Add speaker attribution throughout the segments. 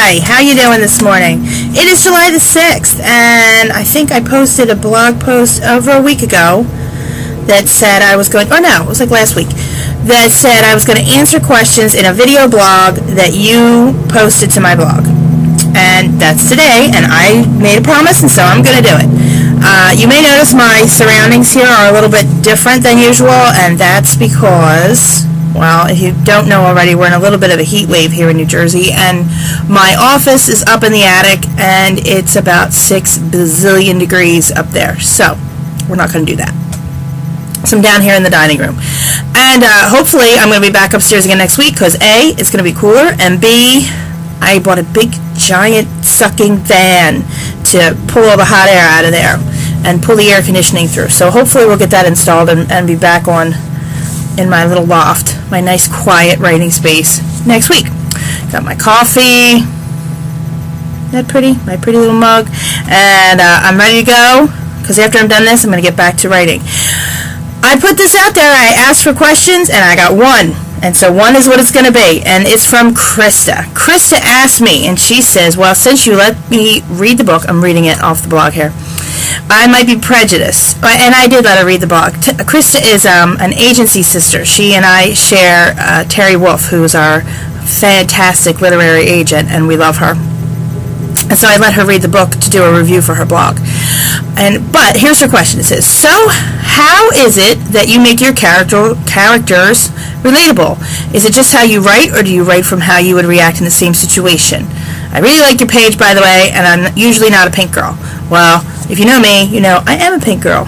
Speaker 1: Hi, how you doing this morning? It is July the 6th, and I think I posted a blog post over a week ago that said I was going, oh no, it was like last week, that said I was going to answer questions in a video blog that you posted to my blog. And that's today, and I made a promise, and so I'm going to do it. You may notice my surroundings here are a little bit different than usual, and that's because, well, if you don't know already, we're in a little bit of a heat wave here in New Jersey, and my office is up in the attic, and it's about 6 bazillion degrees up there, so we're not going to do that. So I'm down here in the dining room, and hopefully I'm going to be back upstairs again next week, because A, it's going to be cooler, and B, I bought a big, giant sucking fan to pull all the hot air out of there and pull the air conditioning through. So hopefully we'll get that installed and be back on in my little loft, my nice quiet writing space next week. Got my coffee, isn't that pretty? My pretty little mug, and I'm ready to go, because after I'm done this, I'm going to get back to writing. I put this out there, I asked for questions, and I got one. And so one is what it's going to be, and it's from Krista. Krista asked me, and she says, well, since you let me read the book, I'm reading it off the blog here, I might be prejudiced. And I did let her read the blog. Krista is an agency sister. She and I share Terry Wolf, who is our fantastic literary agent, and we love her. And so I let her read the book to do a review for her blog. But here's her question. It says, so how is it that you make your characters relatable? Is it just how you write, or do you write from how you would react in the same situation? I really like your page, by the way, and I'm usually not a pink girl. Well, if you know me, you know I am a pink girl.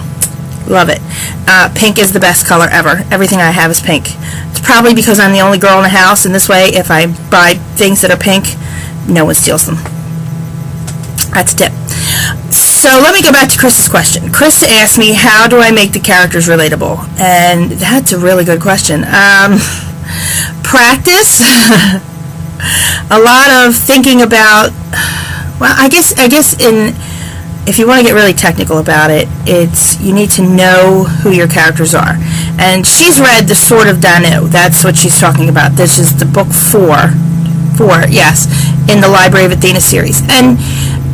Speaker 1: Love it. Pink is the best color ever. Everything I have is pink. It's probably because I'm the only girl in the house, and this way, if I buy things that are pink, no one steals them. That's a tip. So let me go back to Krista's question. Krista asked me, how do I make the characters relatable? And that's a really good question. Practice. A lot of thinking about, well, I guess if you want to get really technical about it, it's you need to know who your characters are. And she's read The Sword of Danu. That's what she's talking about. This is the book 4, yes, in the Library of Athena series. And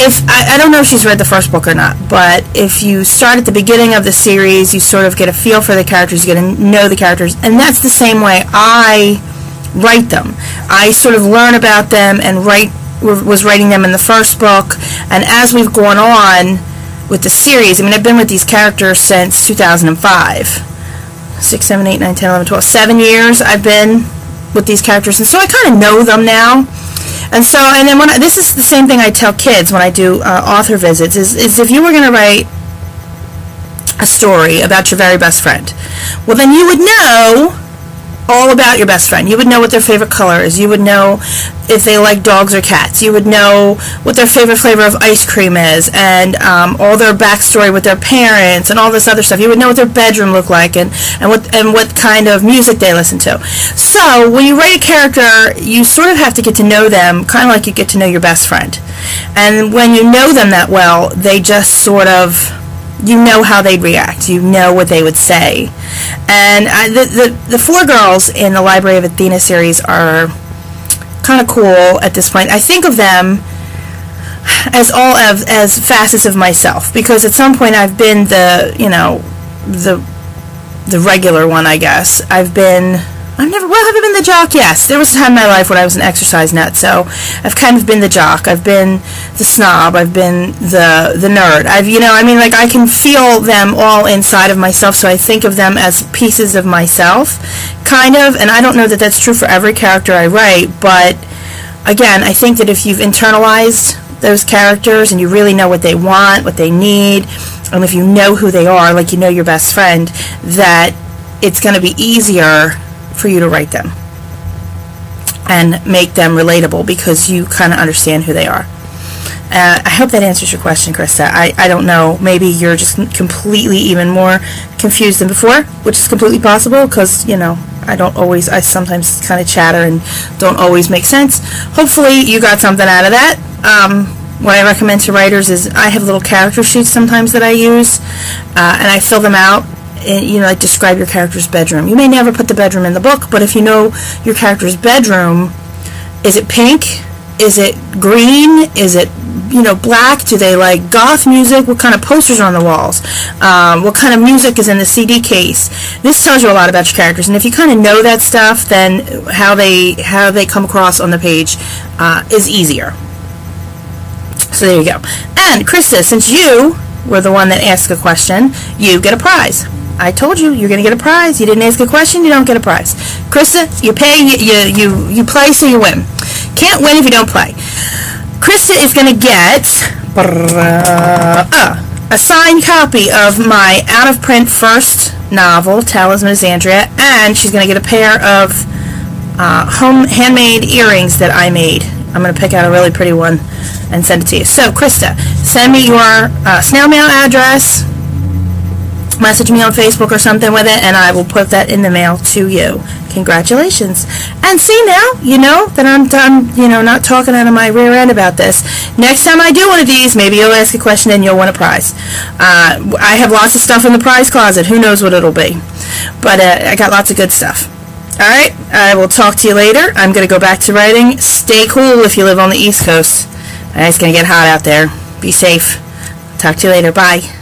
Speaker 1: if I don't know if she's read the first book or not, but if you start at the beginning of the series, you sort of get a feel for the characters, you get to know the characters, and that's the same way I write them. I sort of learn about them and was writing them in the first book, and as we've gone on with the series, I mean, I've been with these characters since 2005. 6, 7, 8, 9, 10, 11, 12, 7 years I've been with these characters, and so I kind of know them now. And so, and then this is the same thing I tell kids when I do author visits, is if you were going to write a story about your very best friend, well, then you would know all about your best friend. You would know what their favorite color is. You would know if they like dogs or cats. You would know what their favorite flavor of ice cream is, and all their backstory with their parents and all this other stuff. You would know what their bedroom looked like, and what kind of music they listen to. So when you write a character, you sort of have to get to know them, kind of like you get to know your best friend. And when you know them that well, they just sort of, you know how they'd react. You know what they would say. And the 4 girls in the Library of Athena series are kind of cool at this point. I think of them as all as facets of myself, because at some point I've been the regular one, I guess. I've been the jock? Yes. There was a time in my life when I was an exercise nut, so I've kind of been the jock. I've been the snob. I've been the nerd. I can feel them all inside of myself, so I think of them as pieces of myself, kind of, and I don't know that that's true for every character I write, but again, I think that if you've internalized those characters and you really know what they want, what they need, and if you know who they are, like you know your best friend, that it's going to be easier for you to write them and make them relatable because you kind of understand who they are. I hope that answers your question, Krista. I don't know. Maybe you're just completely even more confused than before, which is completely possible because, I sometimes kind of chatter and don't always make sense. Hopefully you got something out of that. What I recommend to writers is I have little character sheets sometimes that I use, and I fill them out like describe your character's bedroom. You may never put the bedroom in the book, but if you know your character's bedroom, is it pink? Is it green? Is it, black? Do they like goth music? What kind of posters are on the walls? What kind of music is in the CD case? This tells you a lot about your characters, and if you kind of know that stuff, then how they come across on the page is easier. So there you go. And Krista, since you were the one that asked a question, you get a prize. I told you, you're going to get a prize. You didn't ask a question, you don't get a prize. Krista, you pay, you play, so you win. Can't win if you don't play. Krista is going to get a signed copy of my out-of-print first novel, Talisman of Xandria, and she's going to get a pair of handmade earrings that I made. I'm going to pick out a really pretty one and send it to you. So, Krista, send me your snail mail address, message me on Facebook or something with it, and I will put that in the mail to you. Congratulations. And see, now you know that I'm done, not talking out of my rear end about this. Next time I do one of these, maybe you'll ask a question and you'll win a prize. I have lots of stuff in the prize closet. Who knows what it'll be. But I got lots of good stuff. Alright, I will talk to you later. I'm going to go back to writing. Stay cool if you live on the East Coast. It's going to get hot out there. Be safe. Talk to you later. Bye.